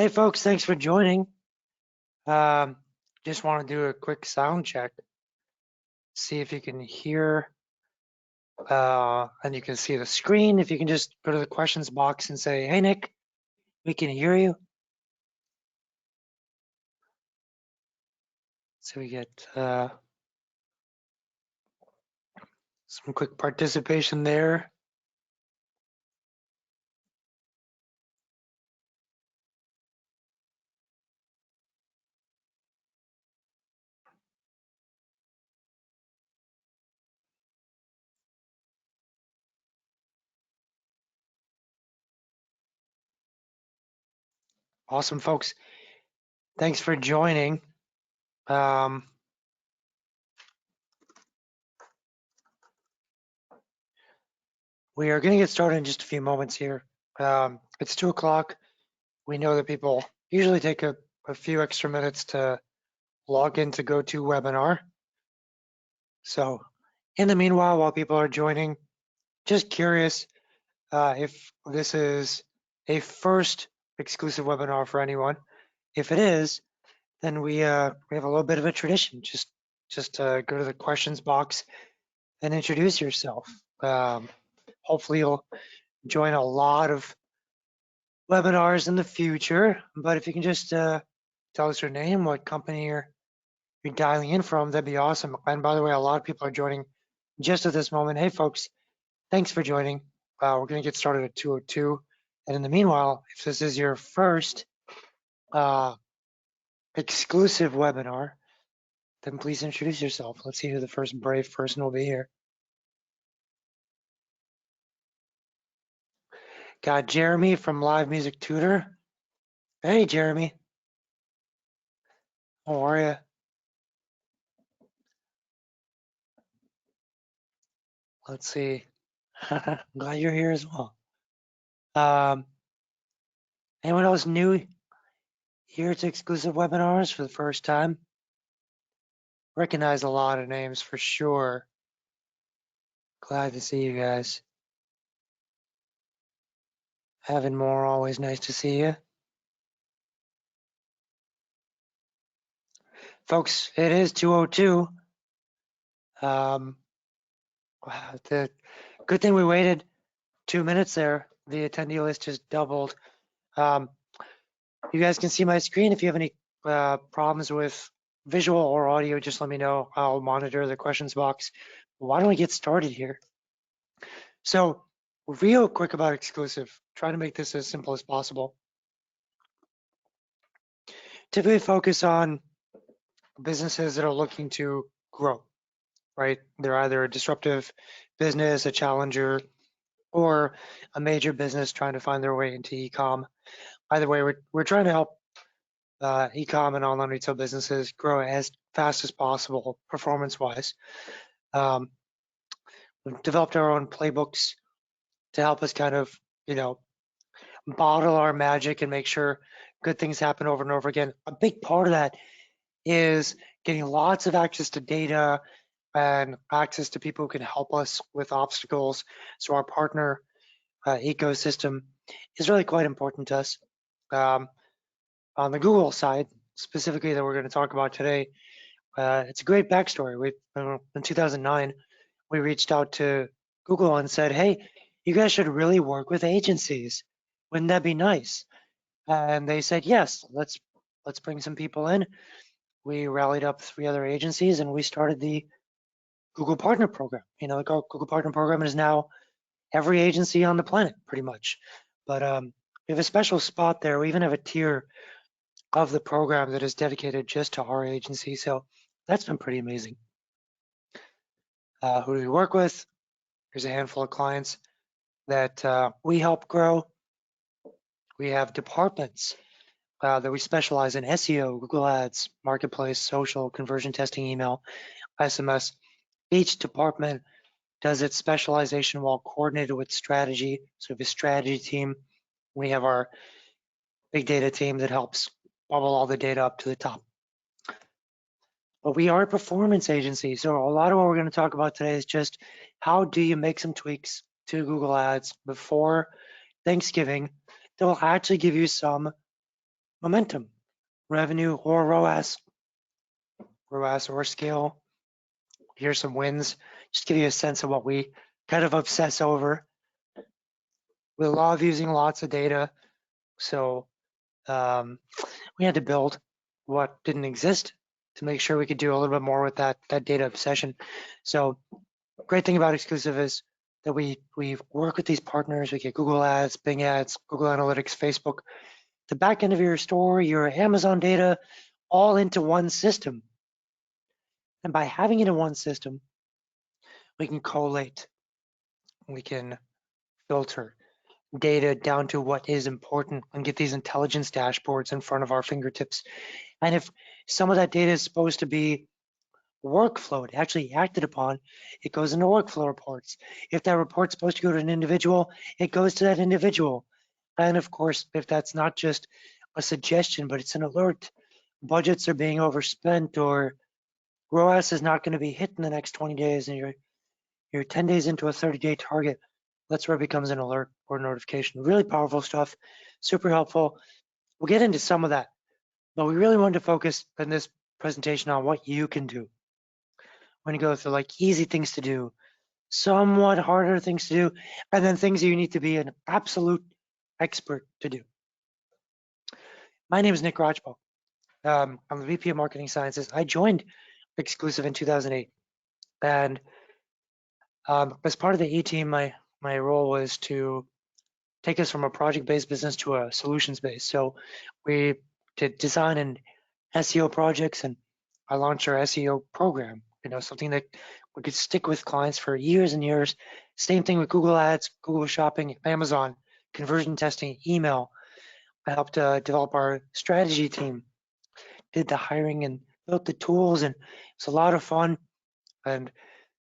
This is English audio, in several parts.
Hey folks, thanks for joining. Just want to do a quick sound check. See if you can hear and you can see the screen. If you can just go to the questions box and say, hey Nick, we can hear you. So we get some quick participation there. Awesome, folks. Thanks for joining. We are going to get started in just a few moments here. It's 2 o'clock. We know that people usually take a few extra minutes to log in to GoToWebinar. So in the meanwhile, while people are joining, just curious if this is a first exclusive webinar for anyone. If it is, then we have a little bit of a tradition. Just go to the questions box and introduce yourself. Hopefully you'll join a lot of webinars in the future, but if you can just tell us your name, what company you're dialing in from, that'd be awesome. And by the way, a lot of people are joining just at this moment. Hey folks, thanks for joining. We're going to get started at 2:02. And in the meanwhile, if this is your first exclusive webinar, then please introduce yourself. Let's see who the first brave person will be here. Got Jeremy from Live Music Tutor. Hey, Jeremy. How are you? Let's see. I'm glad you're here as well. Anyone else new here to exclusive webinars for the first time? Recognize a lot of names for sure. Glad to see you guys. Having more, always nice to see you. Folks, it is 2:02. The good thing we waited 2 minutes there. The attendee list just doubled. You guys can see my screen. If you have any problems with visual or audio, just let me know. I'll monitor the questions box. Why don't we get started here? So real quick about exclusive, trying to make this as simple as possible. Typically focus on businesses that are looking to grow, right? They're either a disruptive business, a challenger, or a major business trying to find their way into e-com. Either way, we're trying to help e-com and online retail businesses grow as fast as possible, performance-wise. We've developed our own playbooks to help us kind of, bottle our magic and make sure good things happen over and over again. A big part of that is getting lots of access to data and access to people who can help us with obstacles. So our partner ecosystem is really quite important to us. On the Google side, specifically that we're going to talk about today, it's a great backstory. In 2009, we reached out to Google and said, hey, you guys should really work with agencies. Wouldn't that be nice? And they said, yes, let's bring some people in. We rallied up 3 other agencies and we started the Google Partner Program. The Google Partner Program is now every agency on the planet, pretty much. But we have a special spot there. We even have a tier of the program that is dedicated just to our agency. So that's been pretty amazing. Who do we work with? There's a handful of clients that we help grow. We have departments that we specialize in: SEO, Google Ads, Marketplace, social, conversion testing, email, SMS. Each department does its specialization while coordinated with strategy. So we have a strategy team. We have our big data team that helps bubble all the data up to the top. But we are a performance agency. So a lot of what we're going to talk about today is just how do you make some tweaks to Google Ads before Thanksgiving that will actually give you some momentum, revenue or ROAS, or scale. Here's some wins. Just give you a sense of what we kind of obsess over. We love using lots of data. So we had to build what didn't exist to make sure we could do a little bit more with that data obsession. So great thing about exclusive is that we work with these partners. We get Google Ads, Bing Ads, Google Analytics, Facebook, the back end of your store, your Amazon data, all into one system. And by having it in one system, we can collate, we can filter data down to what is important and get these intelligence dashboards in front of our fingertips. And if some of that data is supposed to be workflowed, actually acted upon, it goes into workflow reports. If that report's supposed to go to an individual, it goes to that individual. And of course, if that's not just a suggestion, but it's an alert, budgets are being overspent or ROAS is not going to be hit in the next 20 days and you're 10 days into a 30-day target, that's where it becomes an alert or notification. Really powerful stuff, super helpful. We'll get into some of that, but we really wanted to focus in this presentation on what you can do. We're going to go through like easy things to do, somewhat harder things to do, and then things you need to be an absolute expert to do. My name is Nick Rajpal. I'm the VP of Marketing Sciences. I joined Exclusive in 2008, and as part of the E team, my role was to take us from a project-based business to a solutions-based. So we did design and SEO projects, and I launched our SEO program. Something that we could stick with clients for years and years. Same thing with Google Ads, Google Shopping, Amazon, conversion testing, email. I helped develop our strategy team, did the hiring and built the tools, and it's a lot of fun. And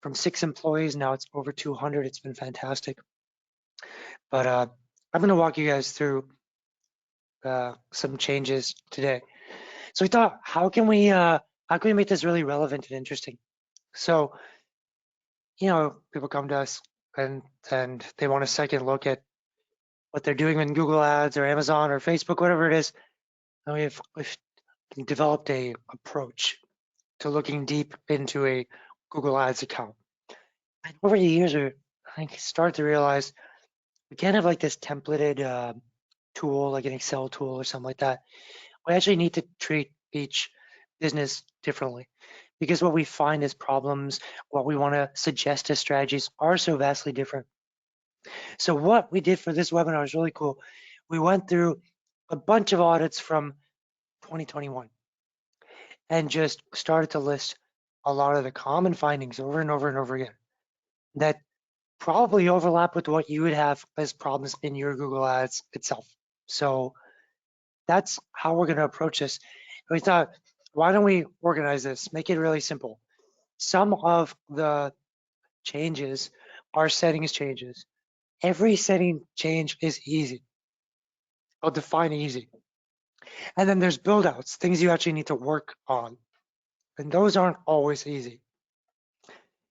from 6 employees, now it's over 200. It's been fantastic. But I'm going to walk you guys through some changes today. So we thought, how can we make this really relevant and interesting? So, people come to us and they want a second look at what they're doing in Google Ads or Amazon or Facebook, whatever it is. And we've developed a approach to looking deep into a Google Ads account. And over the years, I started to realize we can't have like this templated tool, like an Excel tool or something like that. We actually need to treat each business differently, because what we find as problems, what we want to suggest as strategies are so vastly different. So what we did for this webinar is really cool. We went through a bunch of audits from 2021 and just started to list a lot of the common findings over and over and over again that probably overlap with what you would have as problems in your Google Ads itself. So that's how we're going to approach this. We thought, why don't we organize this, make it really simple? Some of the changes are settings changes. Every setting change is easy. I'll define easy. And then there's build outs, things you actually need to work on. And those aren't always easy.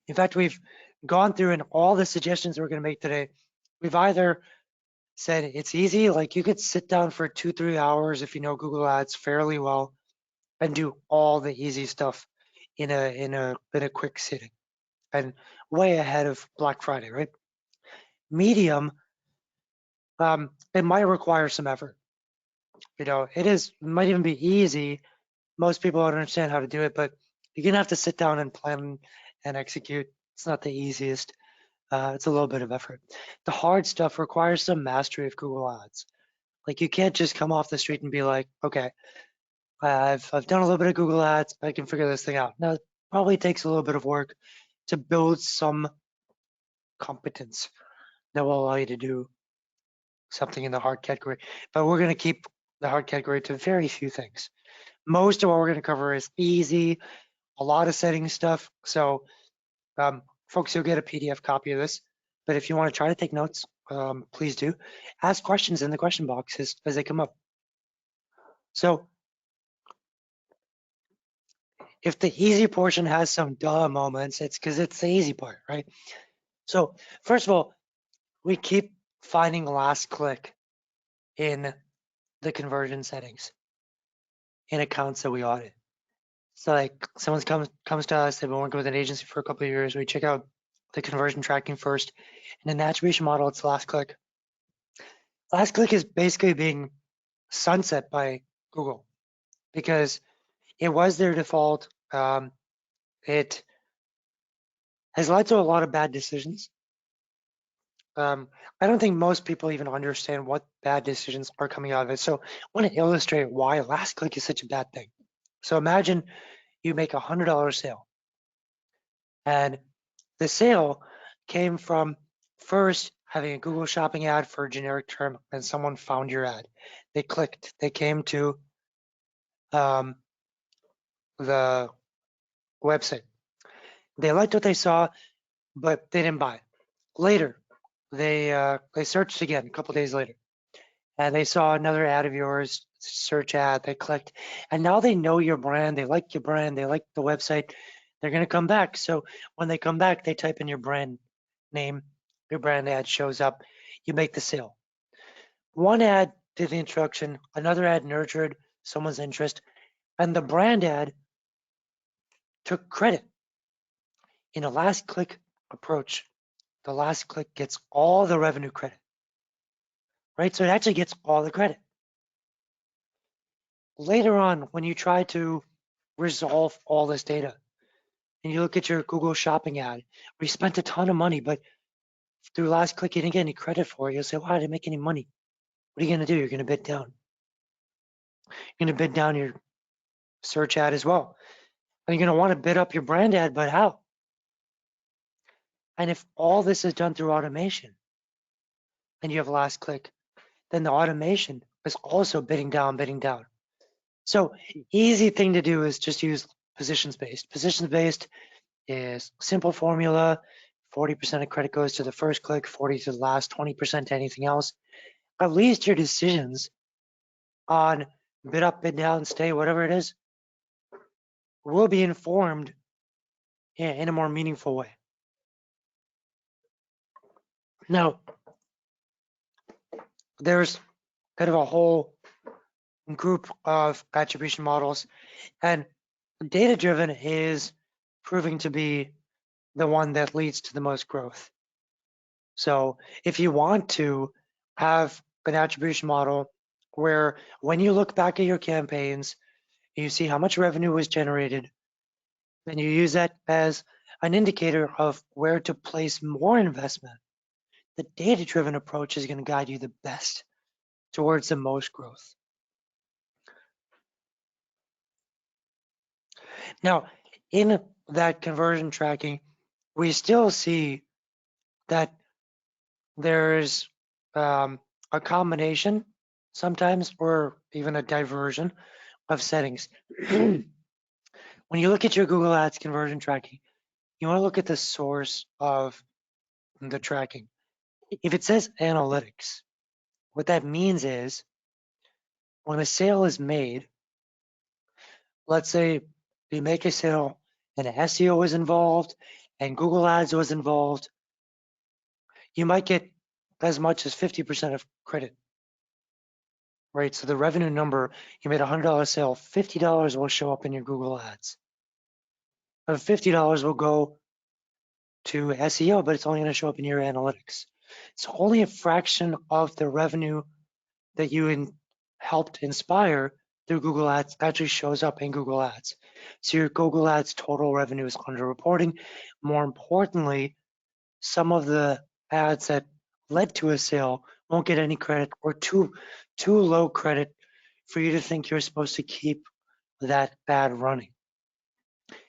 In fact, we've gone through and all the suggestions we're going to make today, we've either said it's easy, like you could sit down for 2-3 hours if you know Google Ads fairly well and do all the easy stuff in a quick sitting and way ahead of Black Friday, right? Medium, it might require some effort. It might even be easy. Most people don't understand how to do it, but you're gonna have to sit down and plan and execute. It's not the easiest. It's a little bit of effort. The hard stuff requires some mastery of Google Ads. Like you can't just come off the street and be like, okay, I've done a little bit of Google Ads, I can figure this thing out. Now, it probably takes a little bit of work to build some competence that will allow you to do something in the hard category. But we're going to keep the hard category to very few things. Most of what we're going to cover is easy, a lot of setting stuff. So folks, you'll get a PDF copy of this. But if you want to try to take notes, please do. Ask questions in the question box as they come up. So if the easy portion has some duh moments, it's because it's the easy part, right? So first of all, we keep finding last click in the conversion settings. in accounts that we audit. So like someone comes to us, they've been working with an agency for a couple of years. We check out the conversion tracking first, and in the attribution model, it's last click. Last click is basically being sunset by Google because it was their default. It has led to a lot of bad decisions. I don't think most people even understand what bad decisions are coming out of it. So I want to illustrate why last click is such a bad thing. So imagine you make a $100 sale, and the sale came from first having a Google Shopping ad for a generic term, and someone found your ad. They clicked. They came to the website. They liked what they saw, but they didn't buy. Later, they searched again a couple days later, and they saw another ad of yours, search ad. They clicked, and now they know your brand. They like your brand. They like the website. They're gonna come back. So when they come back, they type in your brand name. Your brand ad shows up. You make the sale. One ad did the introduction. Another ad nurtured someone's interest, and the brand ad took credit. In a last click approach, the last click gets all the revenue credit, right? So it actually gets all the credit. Later on, when you try to resolve all this data and you look at your Google Shopping ad, where you spent a ton of money, but through last click, you didn't get any credit for it, you'll say, "Why didn't make any money?" What are you going to do? You're going to bid down. You're going to bid down your search ad as well. And you're going to want to bid up your brand ad, but how? And if all this is done through automation and you have last click, then the automation is also bidding down, bidding down. So easy thing to do is just use positions-based. Positions-based is simple formula. 40% of credit goes to the first click, 40 to the last, 20% to anything else. At least your decisions on bid up, bid down, stay, whatever it is, will be informed in a more meaningful way. Now, there's kind of a whole group of attribution models, and data-driven is proving to be the one that leads to the most growth. So if you want to have an attribution model where when you look back at your campaigns, you see how much revenue was generated, and you use that as an indicator of where to place more investment, the data-driven approach is going to guide you the best towards the most growth. Now, in that conversion tracking, we still see that there's a combination sometimes, or even a diversion of settings. When you look at your Google Ads conversion tracking, you want to look at the source of the tracking. If it says analytics, what that means is when a sale is made, let's say you make a sale and SEO was involved and Google Ads was involved, you might get as much as 50% of credit, right? So the revenue number, you made a $100 sale, $50 will show up in your Google Ads. But $50 will go to SEO, but it's only going to show up in your analytics. So only a fraction of the revenue that you helped inspire through Google Ads actually shows up in Google Ads. So your Google Ads total revenue is underreporting. More importantly, some of the ads that led to a sale won't get any credit, or too low credit for you to think you're supposed to keep that ad running.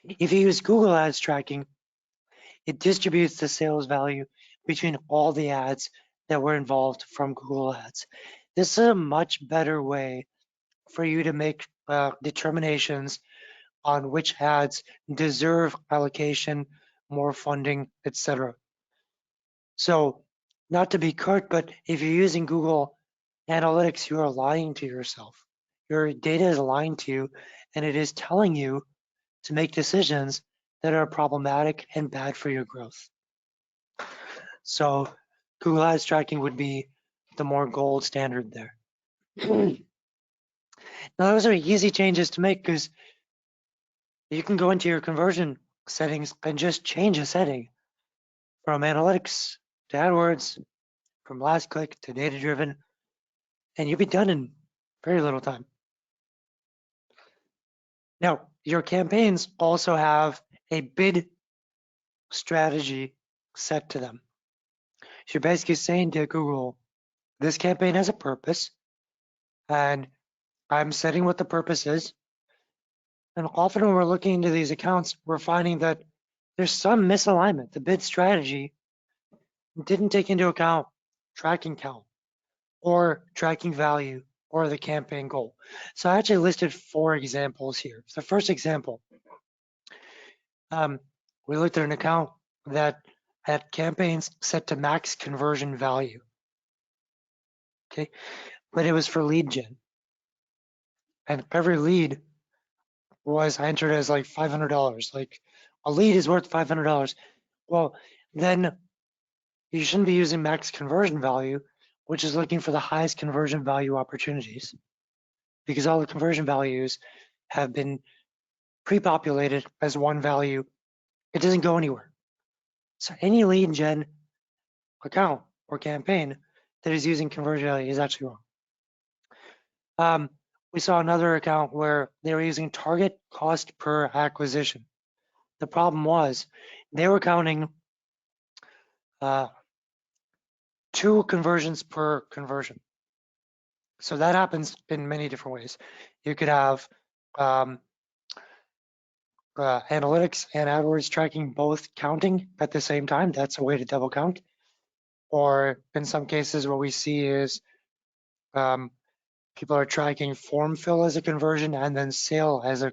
If you use Google Ads tracking, it distributes the sales value between all the ads that were involved from Google Ads. This is a much better way for you to make determinations on which ads deserve allocation, more funding, etc. So, not to be curt, but if you're using Google Analytics, you are lying to yourself. Your data is lying to you, and it is telling you to make decisions that are problematic and bad for your growth. So Google Ads tracking would be the more gold standard there. Now, those are easy changes to make because you can go into your conversion settings and just change a setting from analytics to AdWords, from last click to data driven, and you'll be done in very little time. Now, your campaigns also have a bid strategy set to them. So you're basically saying to Google, this campaign has a purpose, and I'm setting what the purpose is. And often when we're looking into these accounts, we're finding that there's some misalignment. The bid strategy didn't take into account tracking count or tracking value or the campaign goal. So I actually listed 4 examples here. The first example, we looked at an account that had campaigns set to max conversion value. Okay, but it was for lead gen. And every lead was entered as like $500. Like a lead is worth $500. Well, then you shouldn't be using max conversion value, which is looking for the highest conversion value opportunities, because all the conversion values have been pre-populated as one value. It doesn't go anywhere. So any lead gen account or campaign that is using conversion value is actually wrong. We saw another account where they were using target cost per acquisition. The problem was they were counting 2 conversions per conversion. So that happens in many different ways. You could have analytics and AdWords tracking both counting at the same time. That's a way to double count. Or in some cases, what we see is people are tracking form fill as a conversion and then sale as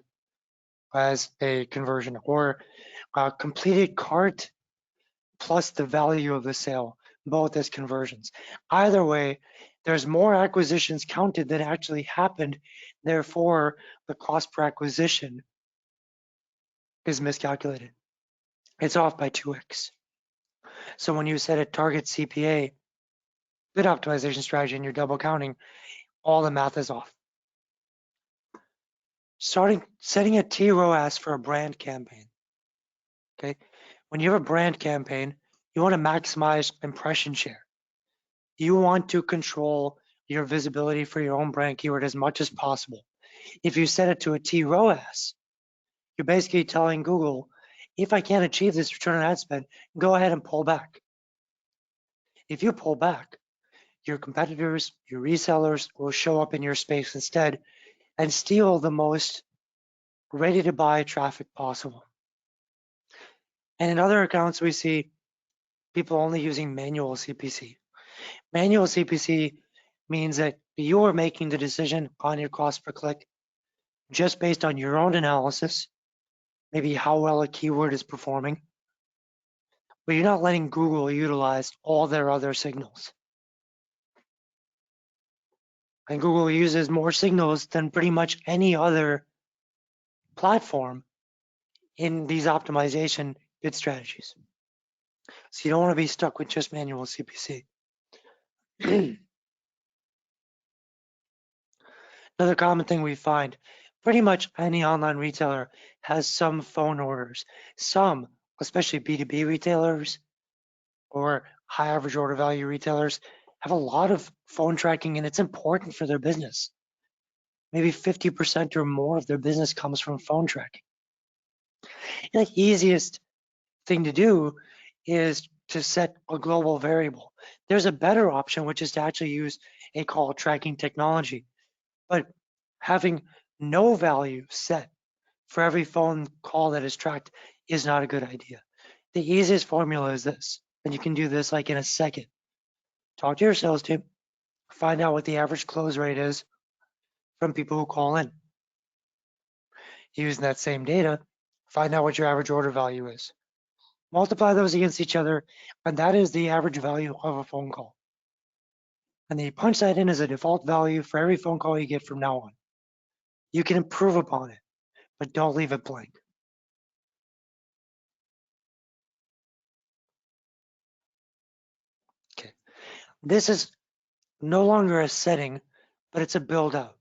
a conversion, or completed cart plus the value of the sale, both as conversions. Either way, there's more acquisitions counted than actually happened. Therefore, the cost per acquisition is miscalculated. It's off by 2x. So when you set a target CPA, bid optimization strategy, and you're double counting, all the math is off. Setting a TROAS for a brand campaign. Okay, when you have a brand campaign, you want to maximize impression share. You want to control your visibility for your own brand keyword as much as possible. If you set it to a TROAS, you're basically telling Google, if I can't achieve this return on ad spend, go ahead and pull back. If you pull back, your competitors, your resellers will show up in your space instead and steal the most ready to buy traffic possible. And in other accounts, we see people only using manual CPC. Manual CPC means that you are making the decision on your cost per click just based on your own analysis, maybe how well a keyword is performing, but you're not letting Google utilize all their other signals. And Google uses more signals than pretty much any other platform in these optimization bid strategies. So you don't want to be stuck with just manual CPC. Another common thing we find, pretty much any online retailer has some phone orders. Some, especially B2B retailers or high average order value retailers, have a lot of phone tracking, and it's important for their business. Maybe 50% or more of their business comes from phone tracking. And the easiest thing to do is to set a global variable. There's a better option, which is to actually use a call tracking technology. But having no value set for every phone call that is tracked is not a good idea. The easiest formula is this, and you can do this like in a second. Talk to your sales team, find out what the average close rate is from people who call in. Using that same data, find out what your average order value is. Multiply those against each other, and that is the average value of a phone call. And then you punch that in as a default value for every phone call you get from now on. You can improve upon it, but don't leave it blank. Okay, this is no longer a setting, but it's a build out.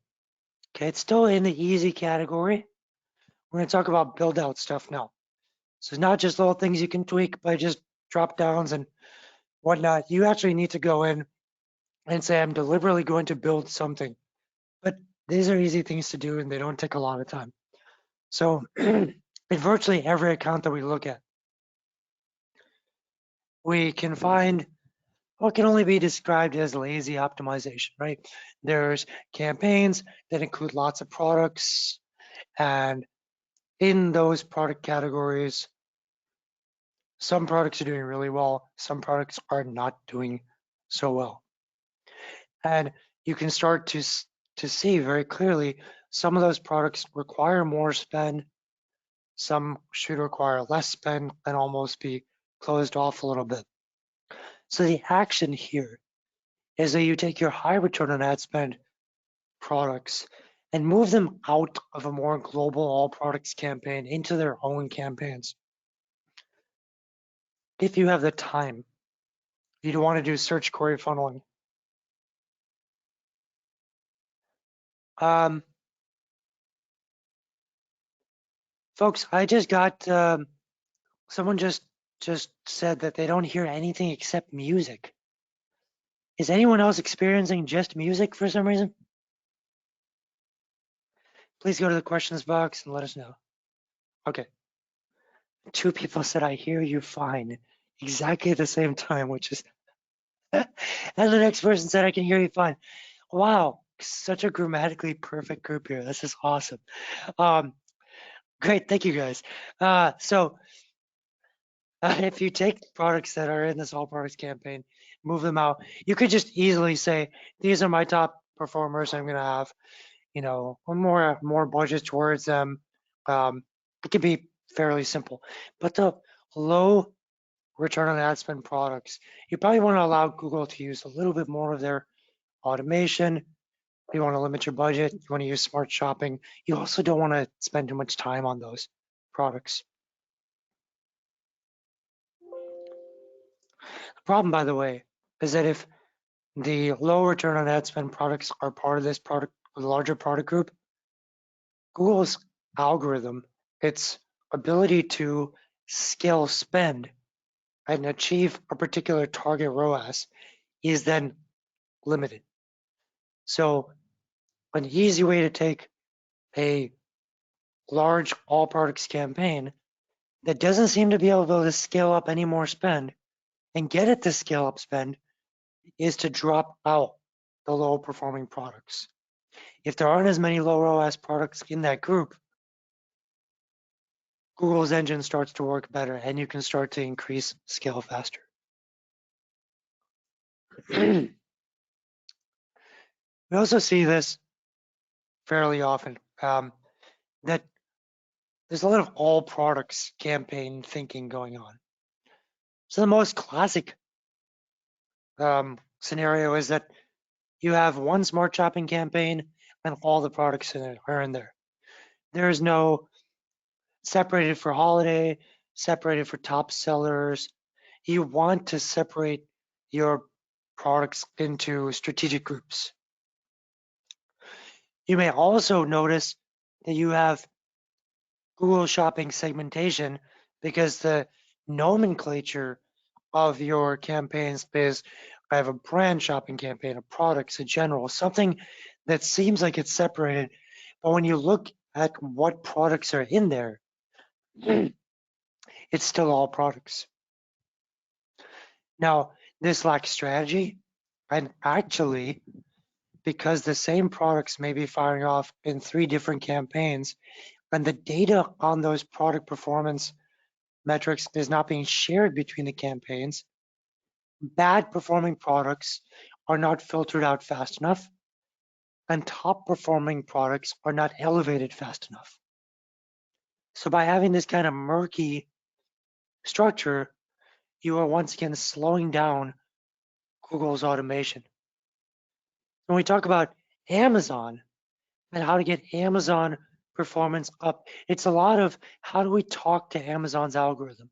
Okay, it's still in the easy category. We're going to talk about build out stuff now. So it's not just little things you can tweak by just drop downs and whatnot. You actually need to go in and say, I'm deliberately going to build something. But these are easy things to do and they don't take a lot of time. So in virtually every account that we look at, we can find what can only be described as lazy optimization, right? There's campaigns that include lots of products, and in those product categories, some products are doing really well, some products are not doing so well. And you can start to see very clearly some of those products require more spend, some should require less spend and almost be closed off a little bit. So the action here is that you take your high return on ad spend products and move them out of a more global all products campaign into their own campaigns. If you have the time, you'd want to do search query funneling. Folks, I just got someone just said that they don't hear anything except music. Is anyone else experiencing just music for some reason? Please go to the questions box and let us know. Okay. 2 people said, I hear you fine, exactly at the same time, which is, and the next person said, I can hear you fine. Wow, such a grammatically perfect group here. This is awesome. Great, thank you guys. If you take products that are in this all products campaign, move them out, you could just easily say, these are my top performers. I'm going to have, more budget towards them. It could be fairly simple, but the low return on ad spend products, you probably want to allow Google to use a little bit more of their automation. You want to limit your budget. You want to use smart shopping. You also don't want to spend too much time on those products. The problem, by the way, is that if the low return on ad spend products are part of this larger product group, Google's algorithm, its ability to scale spend and achieve a particular target ROAS is then limited. So an easy way to take a large all products campaign that doesn't seem to be able to scale up any more spend and get it to scale up spend is to drop out the low performing products. If there aren't as many low ROAS products in that group, Google's engine starts to work better and you can start to increase scale faster. We also see this fairly often, that there's a lot of all products campaign thinking going on. So the most classic scenario is that you have one smart shopping campaign and all the products in it are in there. There is no separated for holiday, separated for top sellers. You want to separate your products into strategic groups. You may also notice that you have Google Shopping segmentation because the nomenclature of your campaigns is I have a brand shopping campaign, a products, a general, something that seems like it's separated. But when you look at what products are in there, it's still all products. Now, this lacks strategy, and actually, because the same products may be firing off in 3 different campaigns, and the data on those product performance metrics is not being shared between the campaigns, bad performing products are not filtered out fast enough, and top performing products are not elevated fast enough. So by having this kind of murky structure, you are once again slowing down Google's automation. When we talk about Amazon and how to get Amazon performance up, it's a lot of how do we talk to Amazon's algorithm?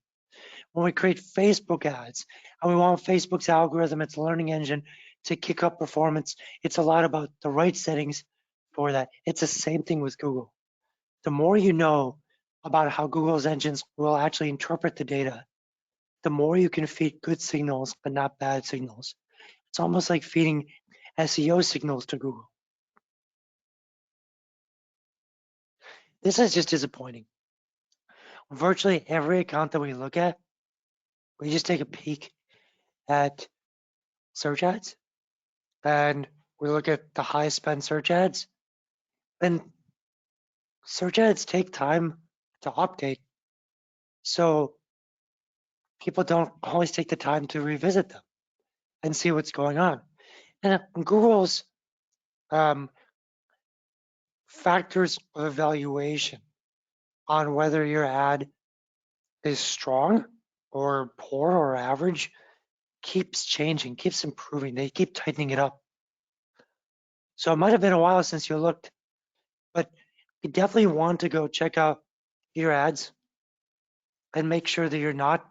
When we create Facebook ads and we want Facebook's algorithm, its learning engine to kick up performance, it's a lot about the right settings for that. It's the same thing with Google. The more you know about how Google's engines will actually interpret the data, the more you can feed good signals but not bad signals. It's almost like feeding SEO signals to Google. This is just disappointing. Virtually every account that we look at, we just take a peek at search ads and we look at the high spend search ads, and search ads take time to update. So people don't always take the time to revisit them and see what's going on. And Google's factors of evaluation on whether your ad is strong or poor or average keeps changing, keeps improving. They keep tightening it up. So it might have been a while since you looked, but you definitely want to go check out your ads and make sure that you're not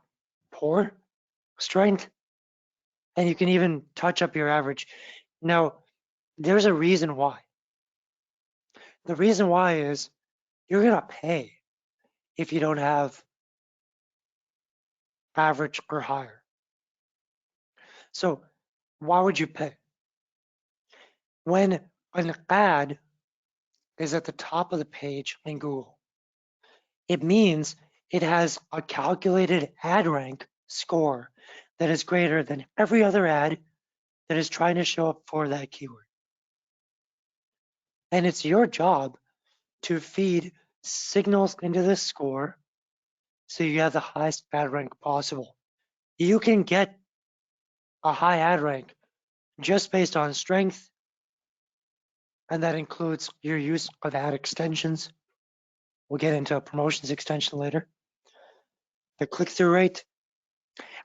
poor strength, and you can even touch up your average. Now, there's a reason why. The reason why is you're gonna pay if you don't have average or higher. So why would you pay? When an ad is at the top of the page in Google, it means it has a calculated ad rank score that is greater than every other ad that is trying to show up for that keyword. And it's your job to feed signals into this score so you have the highest ad rank possible. You can get a high ad rank just based on strength, and that includes your use of ad extensions. We'll get into a promotions extension later. The click-through rate,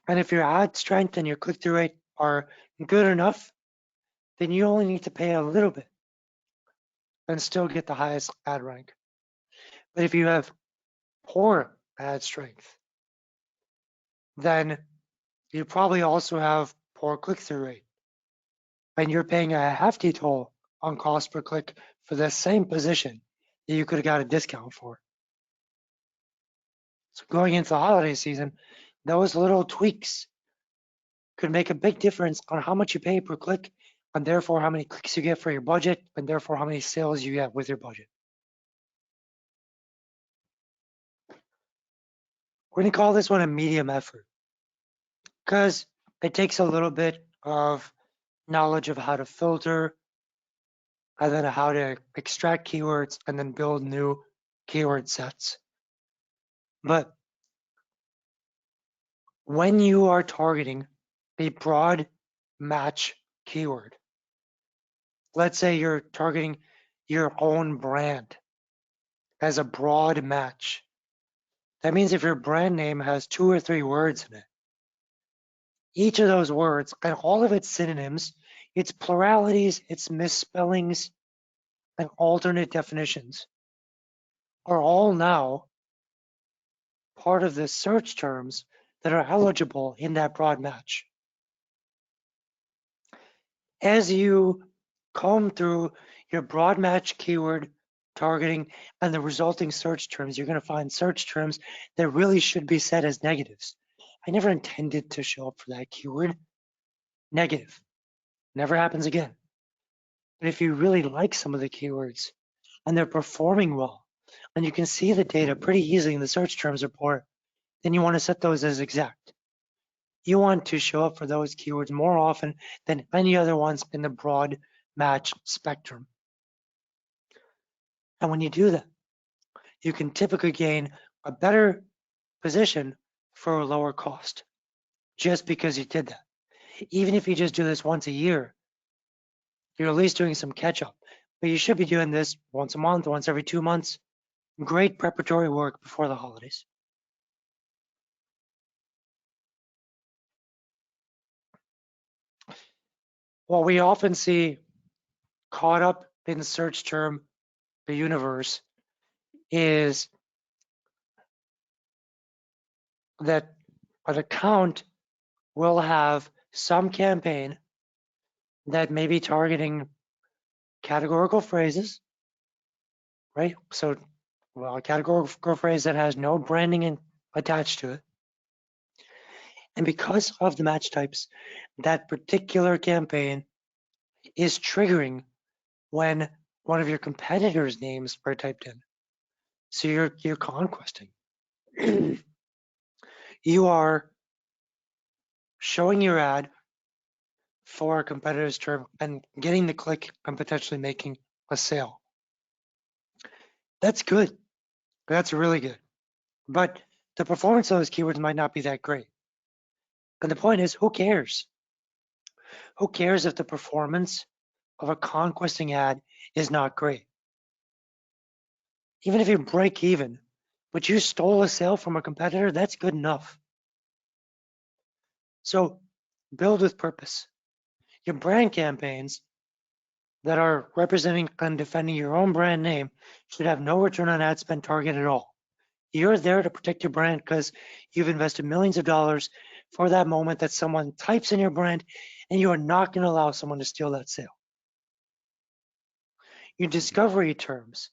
and if your ad strength and your click-through rate are good enough, then you only need to pay a little bit and still get the highest ad rank. But if you have poor ad strength, then you probably also have poor click-through rate, and you're paying a hefty toll on cost per click for the same position that you could have got a discount for. So going into the holiday season, those little tweaks could make a big difference on how much you pay per click, and therefore how many clicks you get for your budget, and therefore how many sales you get with your budget. We're going to call this one a medium effort because it takes a little bit of knowledge of how to filter, and then how to extract keywords, and then build new keyword sets. But when you are targeting a broad match keyword, let's say you're targeting your own brand as a broad match. That means if your brand name has 2 or 3 words in it, each of those words and all of its synonyms, its pluralities, its misspellings, and alternate definitions are all now part of the search terms that are eligible in that broad match. As you comb through your broad match keyword targeting and the resulting search terms, you're going to find search terms that really should be set as negatives. I never intended to show up for that keyword. Negative. Never happens again. But if you really like some of the keywords and they're performing well, and you can see the data pretty easily in the search terms report, then you want to set those as exact. You want to show up for those keywords more often than any other ones in the broad match spectrum. And when you do that, you can typically gain a better position for a lower cost just because you did that. Even if you just do this once a year, you're at least doing some catch up. But you should be doing this once a month, once every 2 months. Great preparatory work before the holidays. What we often see caught up in the search term, the universe, is that an account will have some campaign that may be targeting categorical phrases right? So, well, a categorical phrase that has no branding attached to it. And because of the match types, that particular campaign is triggering when one of your competitors' names are typed in. So you're conquesting. You are showing your ad for a competitor's term and getting the click and potentially making a sale. That's good. That's really good. But the performance of those keywords might not be that great. And the point is, who cares? Who cares if the performance of a conquesting ad is not great? Even if you break even, but you stole a sale from a competitor, that's good enough. So build with purpose. Your brand campaigns that are representing and defending your own brand name should have no return on ad spend target at all. You're there to protect your brand because you've invested millions of dollars for that moment that someone types in your brand, and you are not going to allow someone to steal that sale. Your discovery terms,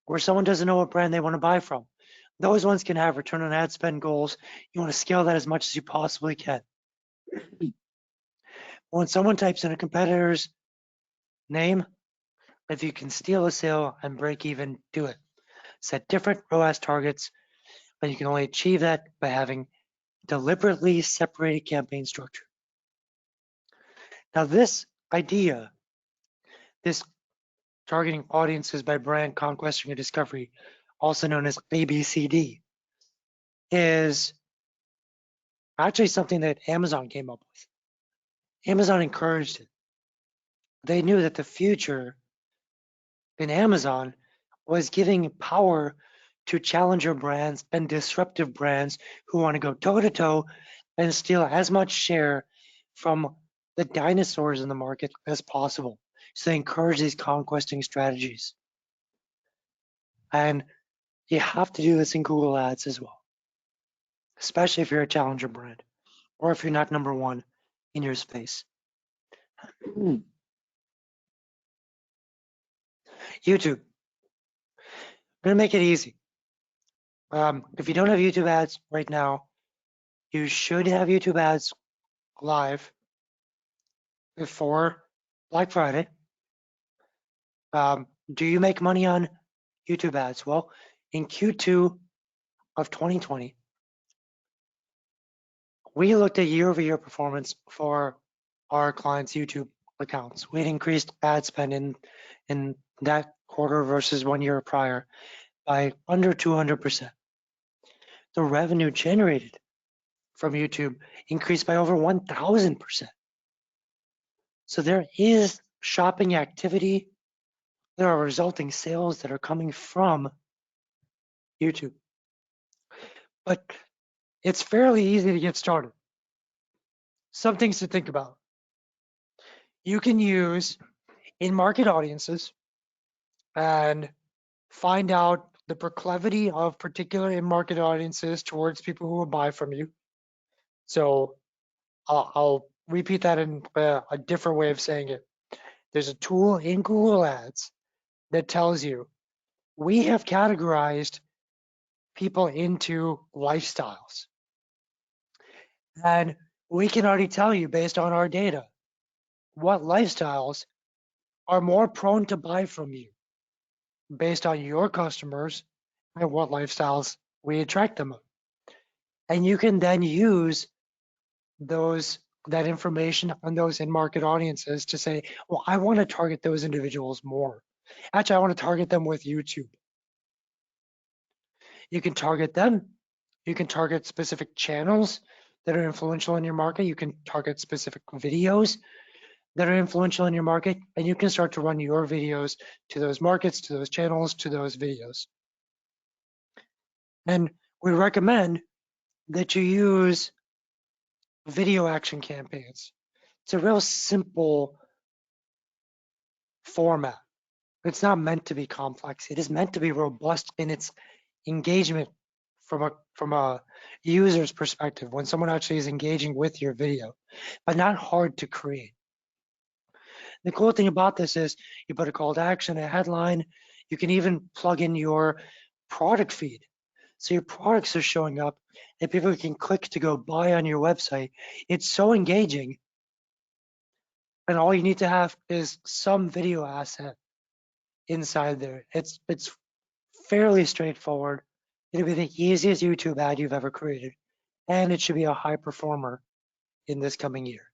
where someone doesn't know what brand they want to buy from, those ones can have return on ad spend goals. You want to scale that as much as you possibly can. When someone types in a competitor's name, if you can steal a sale and break even, do it. Set different ROAS targets, but you can only achieve that by having deliberately separated campaign structure. Now, this idea, this targeting audiences by brand, conquesting, and discovery, also known as ABCD, is actually something that Amazon came up with. Amazon encouraged it. They knew that the future in Amazon was giving power to challenger brands and disruptive brands who want to go toe-to-toe and steal as much share from the dinosaurs in the market as possible. So they encourage these conquesting strategies. And you have to do this in Google Ads as well, especially if you're a challenger brand or if you're not number one in your space. YouTube. I'm gonna make it easy. If you don't have YouTube ads right now, you should have YouTube ads live before Black Friday. Do you make money on YouTube ads? Well, in Q2 of 2020, we looked at year-over-year performance for our clients' YouTube accounts. We'd increased ad spend in that quarter versus 1 year prior by under 200%. The revenue generated from YouTube increased by over 1,000%. So there is shopping activity. There are resulting sales that are coming from YouTube. But it's fairly easy to get started. Some things to think about. You can use in-market audiences and find out the proclivity of particular in-market audiences towards people who will buy from you. So I'll repeat that in a different way of saying it. There's a tool in Google Ads that tells you we have categorized people into lifestyles. And we can already tell you based on our data what lifestyles are more prone to buy from you based on your customers and what lifestyles we attract them. And you can then use that information on those in-market audiences to say, well, I want to target those individuals more. Actually, I want to target them with YouTube. You can target them. You can target specific channels that are influential in your market. You can target specific videos that are influential in your market, and you can start to run your videos to those markets, to those channels, to those videos. And we recommend that you use video action campaigns. It's a real simple format. It's not meant to be complex. It is meant to be robust in its engagement from a user's perspective when someone actually is engaging with your video, but not hard to create. The cool thing about this is you put a call to action, a headline, You can even plug in your product feed. So your products are showing up and people can click to go buy on your website. It's so engaging. And all you need to have is some video asset inside there. It's fairly straightforward. It'll be the easiest YouTube ad you've ever created. And it should be a high performer in this coming year.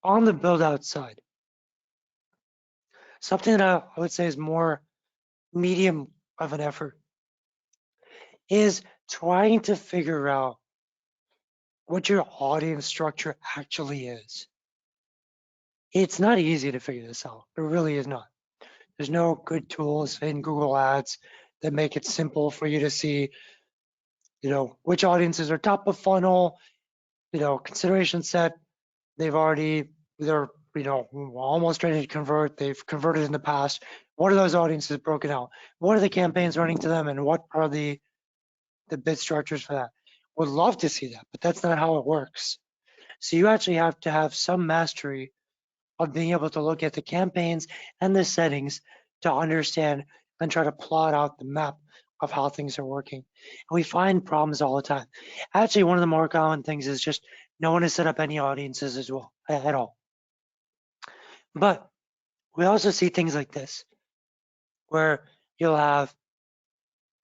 On the build out side, something that I would say is more medium of an effort is trying to figure out what your audience structure actually is. It's not easy to figure this out. It really is not. There's no good tools in Google Ads that make it simple for you to see, which audiences are top of funnel, consideration set. They're, almost ready to convert. They've converted in the past. What are those audiences broken out? What are the campaigns running to them, and what are the bid structures for that? Would love to see that, but that's not how it works. So you actually have to have some mastery of being able to look at the campaigns and the settings to understand and try to plot out the map of how things are working. And we find problems all the time. Actually, one of the more common things is just no one has set up any audiences as well at all. But we also see things like this, where you'll have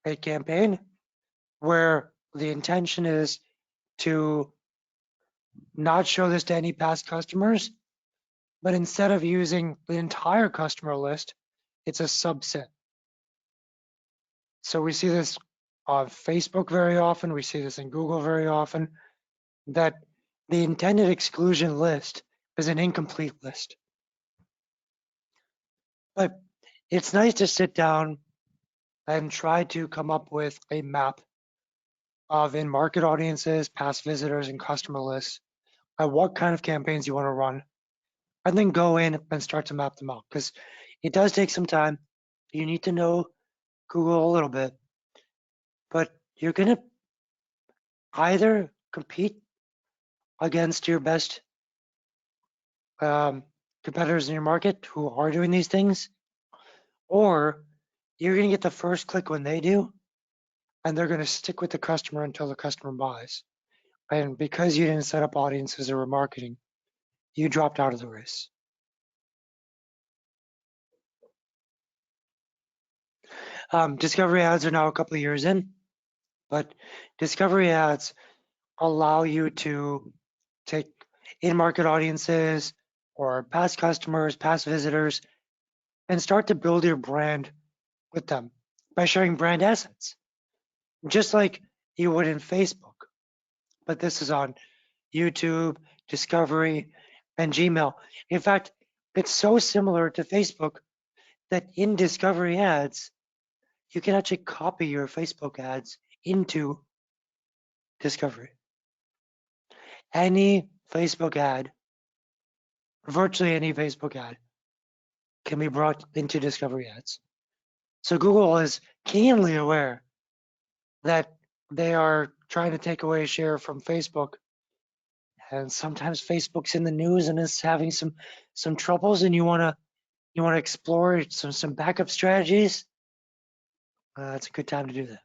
a campaign where the intention is to not show this to any past customers, but instead of using the entire customer list, it's a subset. So we see this on Facebook very often, we see this in Google very often, that the intended exclusion list is an incomplete list. But it's nice to sit down and try to come up with a map of in-market audiences, past visitors, and customer lists, and what kind of campaigns you want to run, and then go in and start to map them out, because it does take some time. You need to know Google a little bit, but you're going to either compete against your best competitors in your market who are doing these things, or you're going to get the first click when they do, and they're going to stick with the customer until the customer buys. And because you didn't set up audiences or remarketing, you dropped out of the race. Discovery ads are now a couple of years in, but discovery ads allow you to take in-market audiences or past customers, past visitors, and start to build your brand with them by sharing brand assets, just like you would in Facebook. But this is on YouTube, Discovery, and Gmail. In fact, it's so similar to Facebook that in Discovery ads, you can actually copy your Facebook ads into Discovery. Any Facebook ad, virtually any Facebook ad, can be brought into Discovery ads. So Google is keenly aware that they are trying to take away share from Facebook. And sometimes Facebook's in the news and is having some troubles, and you wanna explore some backup strategies. It's a good time to do that.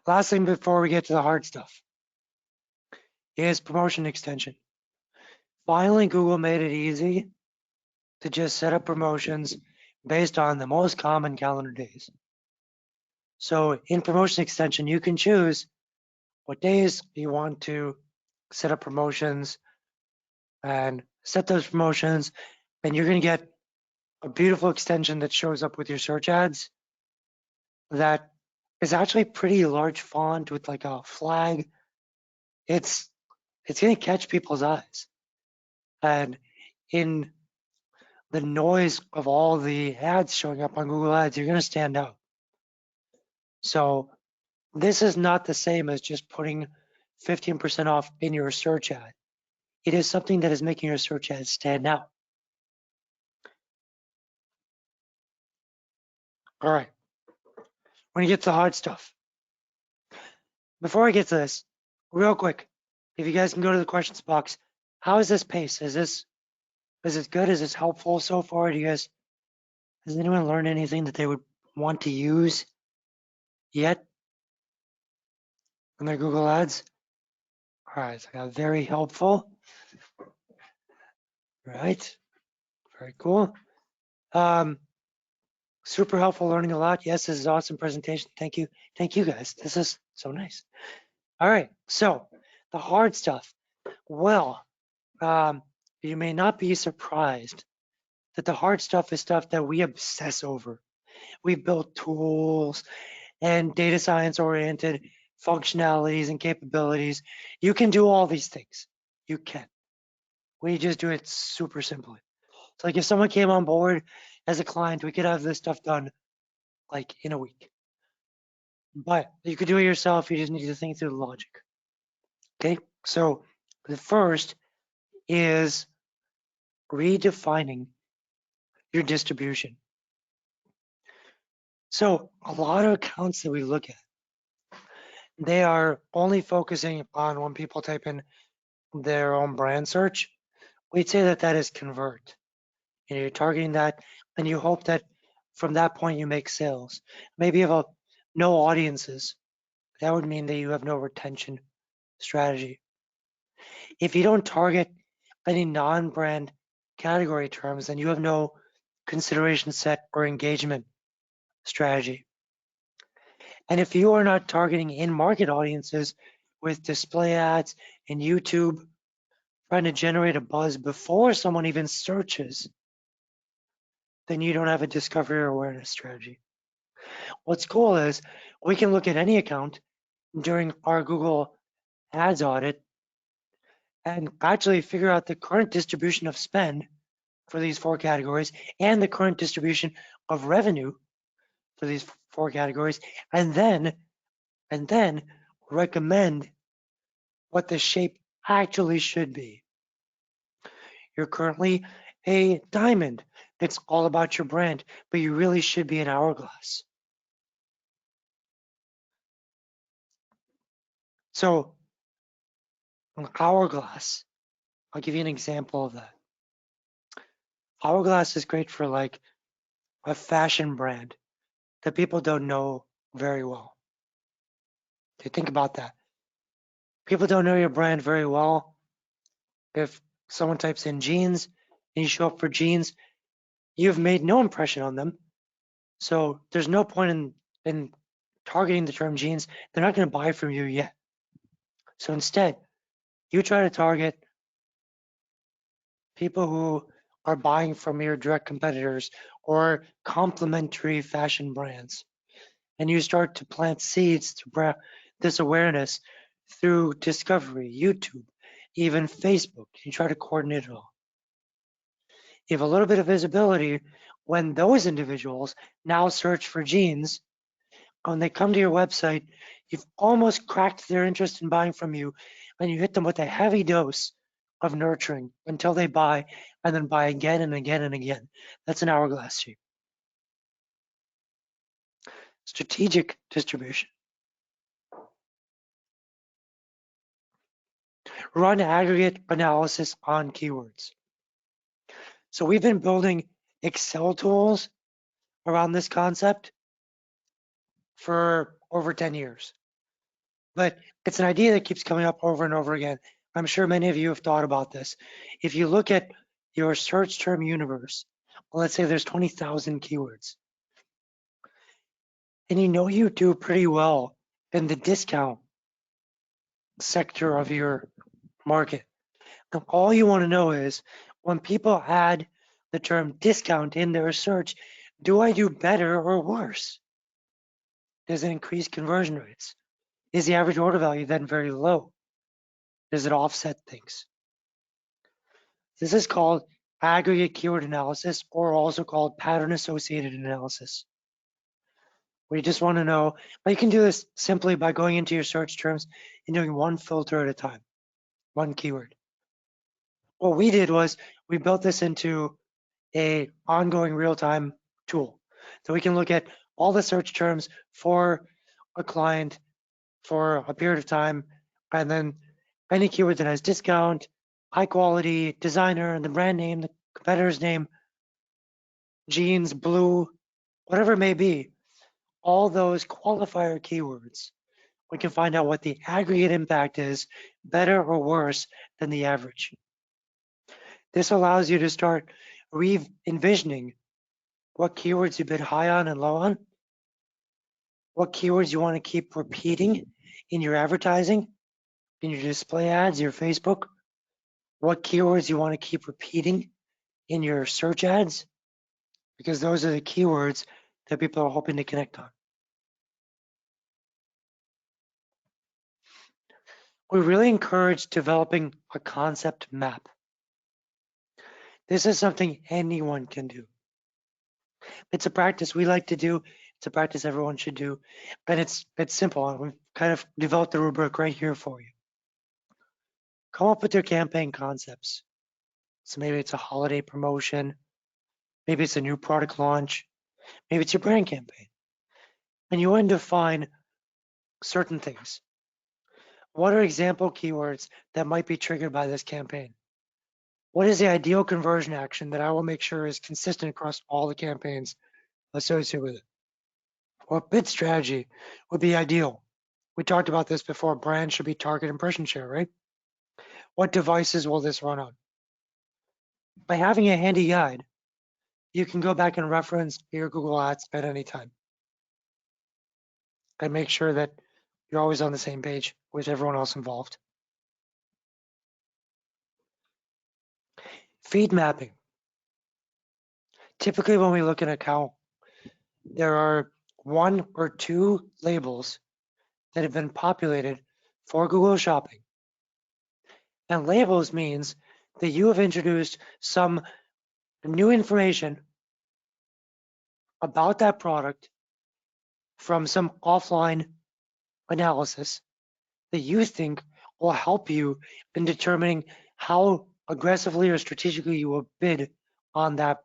Last thing before we get to the hard stuff is promotion extension. Finally, Google made it easy to just set up promotions based on the most common calendar days. So in promotion extension, you can choose what days you want to set up promotions and set those promotions, and you're going to get a beautiful extension that shows up with your search ads that is actually pretty large font with like a flag. It's going to catch people's eyes. And in the noise of all the ads showing up on Google Ads, you're going to stand out. So this is not the same as just putting 15% off in your search ad. It is something that is making your search ad stand out. All right, when you get to the hard stuff. Before I get to this, real quick, if you guys can go to the questions box, How is this pace? Is this good? Is this helpful so far? Has anyone learned anything that they would want to use yet in their Google Ads? All right, so very helpful. Right, very cool. Super helpful, learning a lot. Yes, this is an awesome presentation. Thank you guys. This is so nice. All right, so the hard stuff. Well, you may not be surprised that the hard stuff is stuff that we obsess over. We build tools and data science oriented functionalities and capabilities. You can do all these things. You can. We just do it super simply. It's like if someone came on board as a client, we could have this stuff done like in a week. But you could do it yourself. You just need to think through the logic. Okay. So the first is redefining your distribution. So a lot of accounts that we look at, they are only focusing on when people type in their own brand search. We'd say that that is convert. You're targeting that, and you hope that from that point you make sales. Maybe you have no audiences. That would mean that you have no retention strategy. If you don't target any non-brand category terms, then you have no consideration set or engagement strategy. And if you are not targeting in-market audiences with display ads and YouTube, trying to generate a buzz before someone even searches, then you don't have a discovery or awareness strategy. What's cool is we can look at any account during our Google Ads audit and actually figure out the current distribution of spend for these 4 categories and the current distribution of revenue for these 4 categories, and then recommend what the shape actually should be. You're currently a diamond. It's all about your brand, but you really should be an hourglass. So an hourglass, I'll give you an example of that. Hourglass is great for like a fashion brand that people don't know very well. Okay, think about that. People don't know your brand very well. If someone types in jeans and you show up for jeans, you've made no impression on them. So there's no point in targeting the term jeans. They're not going to buy from you yet. So instead, you try to target people who are buying from your direct competitors or complementary fashion brands. And you start to plant seeds to this awareness through discovery, YouTube, even Facebook. You try to coordinate it all. You have a little bit of visibility when those individuals now search for jeans. When they come to your website, you've almost cracked their interest in buying from you, and you hit them with a heavy dose of nurturing until they buy, and then buy again and again and again. That's an hourglass shape. Strategic distribution. Run aggregate analysis on keywords. So we've been building Excel tools around this concept for over 10 years. But it's an idea that keeps coming up over and over again. I'm sure many of you have thought about this. If you look at your search term universe, well, let's say there's 20,000 keywords, and you do pretty well in the discount sector of your market. Now, all you want to know is when people add the term discount in their search, do I do better or worse? Does it increase conversion rates? Is the average order value then very low? Does it offset things? This is called aggregate keyword analysis, or also called pattern associated analysis. We just want to know, but you can do this simply by going into your search terms and doing one filter at a time, one keyword. What we did was we built this into a ongoing real-time tool. So we can look at all the search terms for a client for a period of time, and then any keyword that has discount, high quality designer and the brand name, the competitor's name, jeans, blue, whatever it may be, all those qualifier keywords, we can find out what the aggregate impact is, better or worse than the average. This allows you to start re-envisioning what keywords you bid high on and low on, what keywords you want to keep repeating in your advertising, in your display ads, your Facebook, what keywords you want to keep repeating in your search ads, because those are the keywords that people are hoping to connect on. We really encourage developing a concept map. This is something anyone can do. It's a practice we like to do. It's a practice everyone should do. And it's simple. We've kind of developed the rubric right here for you. Come up with your campaign concepts. So maybe it's a holiday promotion. Maybe it's a new product launch. Maybe it's your brand campaign. And you want to define certain things. What are example keywords that might be triggered by this campaign? What is the ideal conversion action that I will make sure is consistent across all the campaigns associated with it? What bid strategy would be ideal? We talked about this before. Brand should be target impression share, right? What devices will this run on? By having a handy guide, you can go back and reference your Google Ads at any time and make sure that you're always on the same page with everyone else involved. Feed mapping. Typically, when we look at an account, there are 1 or 2 labels that have been populated for Google Shopping. And labels means that you have introduced some new information about that product from some offline analysis that you think will help you in determining how aggressively or strategically you will bid on that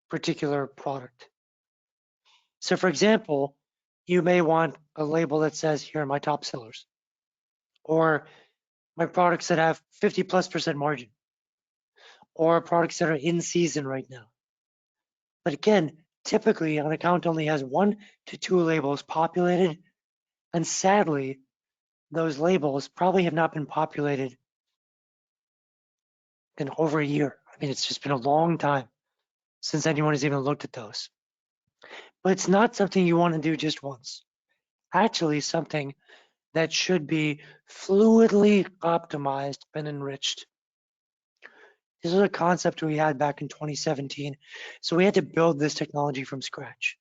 particular product. So for example, you may want a label that says, here are my top sellers, or my products that have 50+% margin, or products that are in season right now. But again, typically an account only has 1 to 2 labels populated, and sadly, those labels probably have not been populated in over a year. I mean, it's just been a long time since anyone has even looked at those. But it's not something you want to do just once. Actually, something that should be fluidly optimized and enriched. This is a concept we had back in 2017. So we had to build this technology from scratch.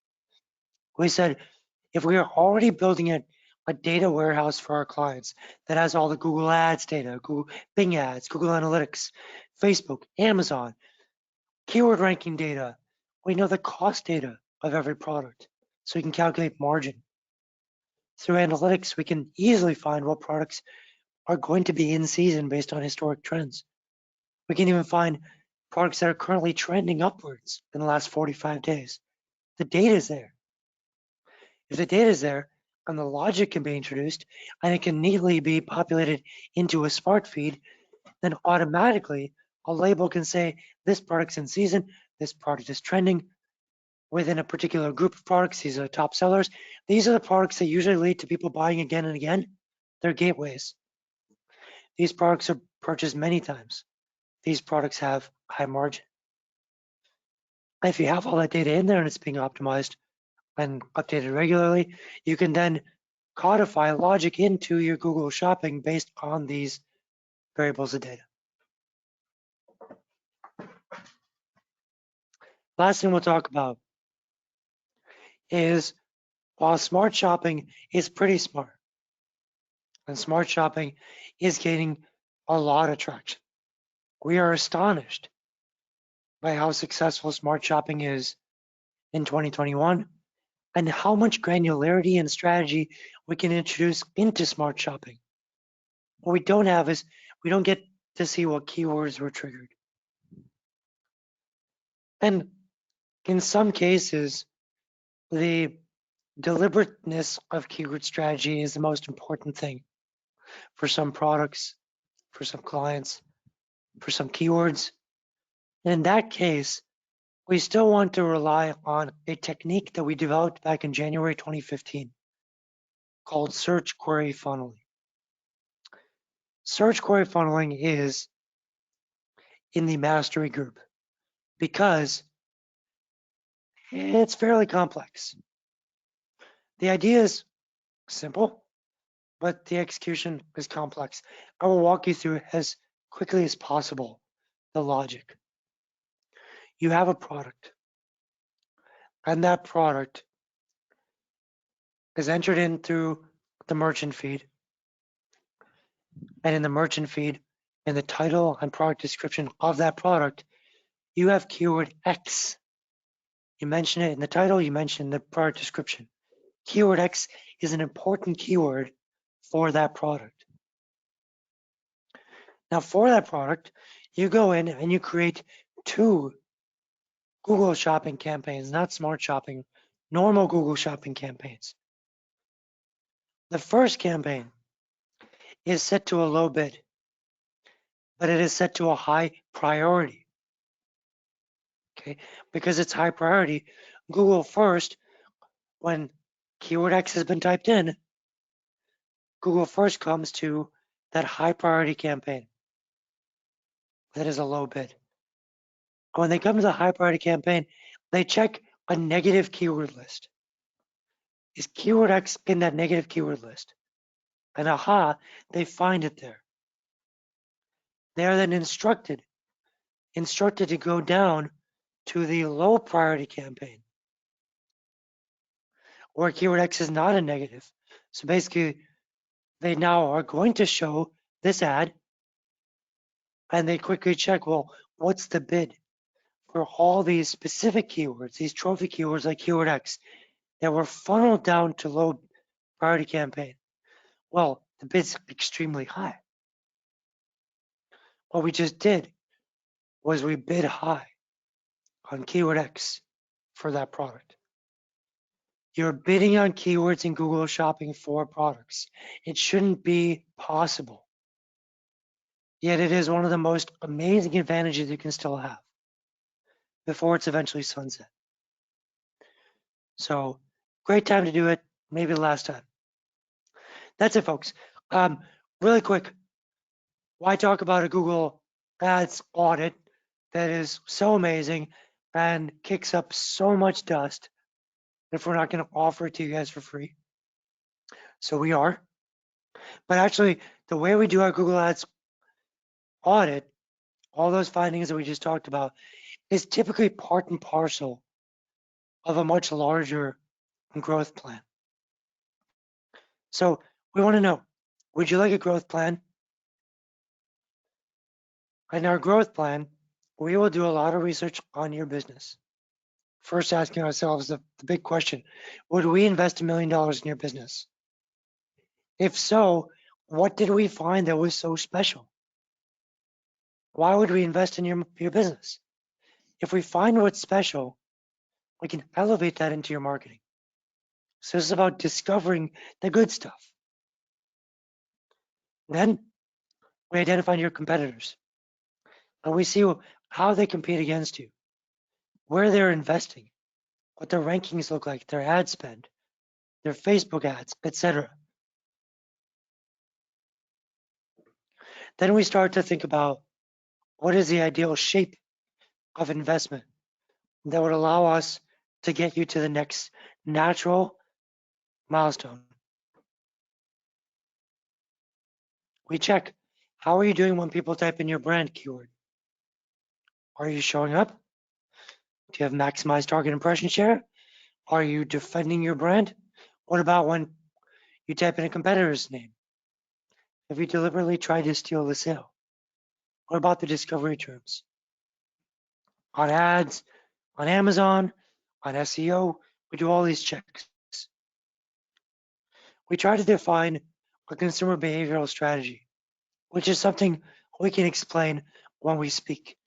We said, if we are already building a data warehouse for our clients that has all the Google Ads data, Google Bing Ads, Google Analytics, Facebook, Amazon, keyword ranking data, we know the cost data of every product, so we can calculate margin. Through analytics, we can easily find what products are going to be in season based on historic trends. We can even find products that are currently trending upwards in the last 45 days. The data is there. If the data is there and the logic can be introduced and it can neatly be populated into a smart feed, then automatically a label can say this product's in season, this product is trending within a particular group of products. These are the top sellers. These are the products that usually lead to people buying again and again. They're gateways. These products are purchased many times. These products have high margin. If you have all that data in there and it's being optimized and updated regularly, you can then codify logic into your Google Shopping based on these variables of data. Last thing we'll talk about is, while smart shopping is pretty smart, and smart shopping is gaining a lot of traction, we are astonished by how successful smart shopping is in 2021 and how much granularity and strategy we can introduce into smart shopping. What we don't have is we don't get to see what keywords were triggered. And in some cases, the deliberateness of keyword strategy is the most important thing for some products, for some clients. for some keywords. And in that case, we still want to rely on a technique that we developed back in January 2015 called search query funneling. Search query funneling is in the mastery group because it's fairly complex. The idea is simple, but the execution is complex. I will walk you through as quickly as possible the logic. You have a product, and that product is entered in through the merchant feed. And in the merchant feed, in the title and product description of that product, you have keyword X. You mention it in the title, you mention the product description. Keyword X is an important keyword for that product. Now for that product, you go in and you create 2 Google Shopping campaigns, not Smart Shopping, normal Google Shopping campaigns. The first campaign is set to a low bid, but it is set to a high priority. Okay, because it's high priority, Google first, when keyword X has been typed in, Google first comes to that high priority campaign that is a low bid. When they come to the high priority campaign, they check a negative keyword list. Is keyword X in that negative keyword list? And aha, they find it there. They are then instructed to go down to the low priority campaign where keyword X is not a negative. So basically, they now are going to show this ad and they quickly check, well, what's the bid for all these specific keywords, these trophy keywords like keyword X that were funneled down to low priority campaign? Well, the bid's extremely high. What we just did was we bid high on keyword X for that product. You're bidding on keywords in Google Shopping for products. It shouldn't be possible. Yet it is one of the most amazing advantages you can still have before it's eventually sunset. So great time to do it, maybe the last time. That's it, folks. Really quick, why talk about a Google Ads audit that is so amazing and kicks up so much dust if we're not going to offer it to you guys for free? So we are. But actually, the way we do our Google Ads audit, all those findings that we just talked about, is typically part and parcel of a much larger growth plan. So we want to know, would you like a growth plan? In our growth plan, we will do a lot of research on your business. First, asking ourselves the big question, would we invest $1 million in your business? If so, what did we find that was so special? Why would we invest in your business? If we find what's special, we can elevate that into your marketing. So it's about discovering the good stuff. Then we identify your competitors and we see how they compete against you, where they're investing, what their rankings look like, their ad spend, their Facebook ads, etc. Then we start to think about what is the ideal shape of investment that would allow us to get you to the next natural milestone. We check, how are you doing when people type in your brand keyword? Are you showing up? Do you have maximized target impression share? Are you defending your brand? What about when you type in a competitor's name? Have you deliberately tried to steal the sale? What about the discovery terms? On ads, on Amazon, on SEO, we do all these checks. We try to define a consumer behavioral strategy, which is something we can explain when we speak.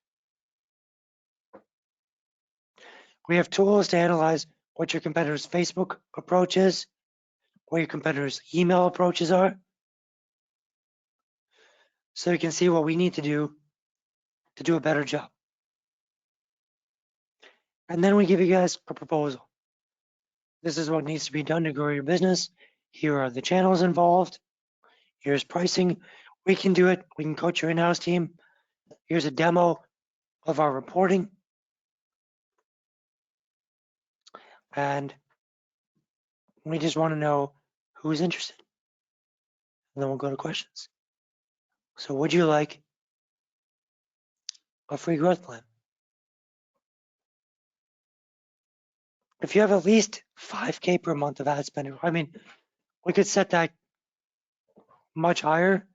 We have tools to analyze what your competitor's Facebook approach is, what your competitor's email approaches are, so you can see what we need to do to do a better job. And then we give you guys a proposal. This is what needs to be done to grow your business. Here are the channels involved. Here's pricing. We can do it. We can coach your in-house team. Here's a demo of our reporting. And we just want to know who's interested. And then we'll go to questions. So would you like a free growth plan? If you have at least 5K per month of ad spend, I mean, we could set that much higher,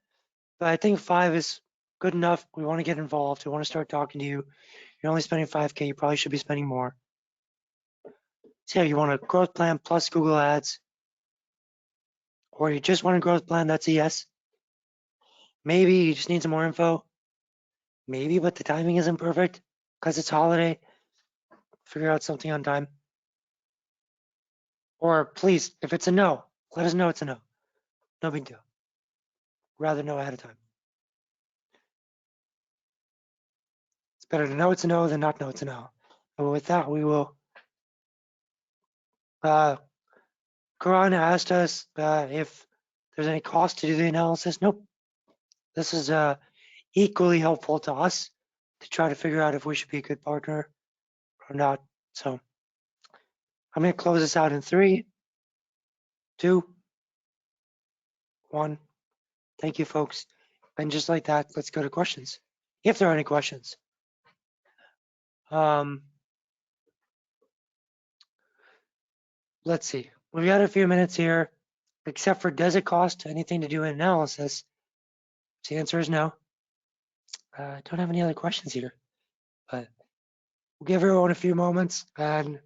but I think 5 is good enough. We want to get involved. We want to start talking to you. You're only spending 5K, you probably should be spending more. So you want a growth plan plus Google Ads, or you just want a growth plan, that's a yes. Maybe you just need some more info. Maybe, but the timing isn't perfect because it's holiday. Figure out something on time. Or please, if it's a no, let us know it's a no. No big deal. Rather know ahead of time. It's better to know it's a no than not know it's a no. And with that, we will. Karan asked us if there's any cost to do the analysis. Nope. This is equally helpful to us to try to figure out if we should be a good partner or not. So I'm going to close this out in 3, 2, 1. Thank you, folks. And just like that, let's go to questions. If there are any questions. Let's see. We've got a few minutes here, except for does it cost anything to do an analysis? The answer is no. I don't have any other questions here, but we'll give everyone a few moments, and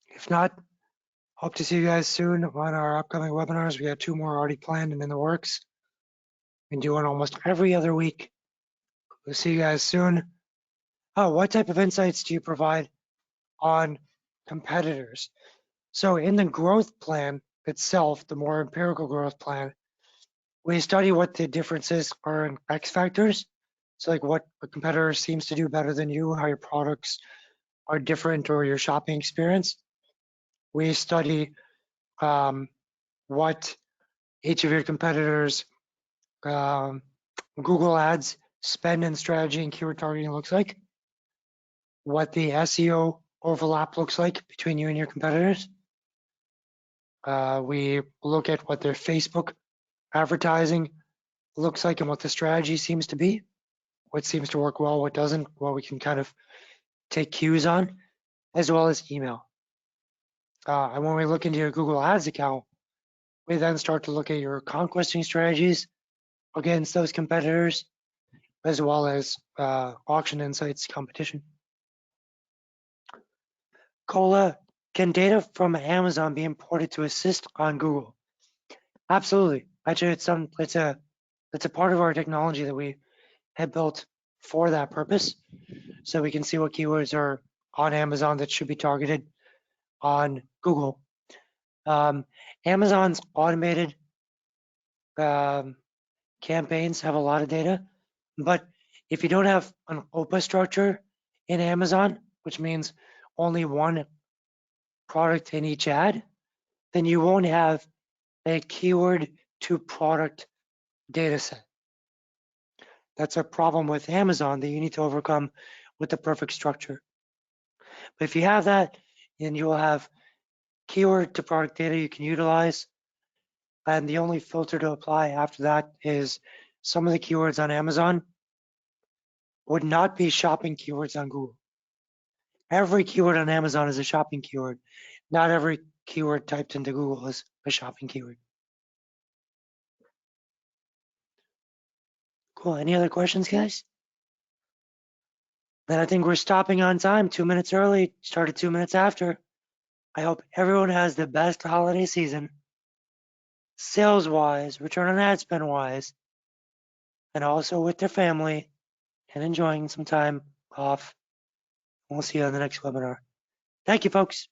if not, hope to see you guys soon on our upcoming webinars. We got 2 more already planned and in the works. We do one almost every other week. We'll see you guys soon. Oh, what type of insights do you provide on competitors? So in the growth plan itself, the more empirical growth plan, we study what the differences are in X factors. So like what a competitor seems to do better than you, how your products are different, or your shopping experience. We study what each of your competitors' Google Ads spend and strategy and keyword targeting looks like, what the SEO overlap looks like between you and your competitors. We look at what their Facebook advertising looks like and what the strategy seems to be, what seems to work well, what doesn't, what we can kind of take cues on, as well as email. And when we look into your Google Ads account, we then start to look at your conquesting strategies against those competitors, as well as auction insights competition. Cola, can data from Amazon be imported to assist on Google? Absolutely. Actually, it's a part of our technology that we had built for that purpose. So we can see what keywords are on Amazon that should be targeted on Google. Amazon's automated campaigns have a lot of data, but if you don't have an OPA structure in Amazon, which means only one product in each ad, then you won't have a keyword to product data set. That's a problem with Amazon that you need to overcome with the perfect structure. But if you have that, then you will have keyword to product data you can utilize. And the only filter to apply after that is some of the keywords on Amazon would not be shopping keywords on Google. Every keyword on Amazon is a shopping keyword. Not every keyword typed into Google is a shopping keyword. Cool. Any other questions, guys? Then I think we're stopping on time, 2 minutes early, started 2 minutes after. I hope everyone has the best holiday season, sales-wise, return on ad spend-wise, and also with their family and enjoying some time off. We'll see you on the next webinar. Thank you, folks.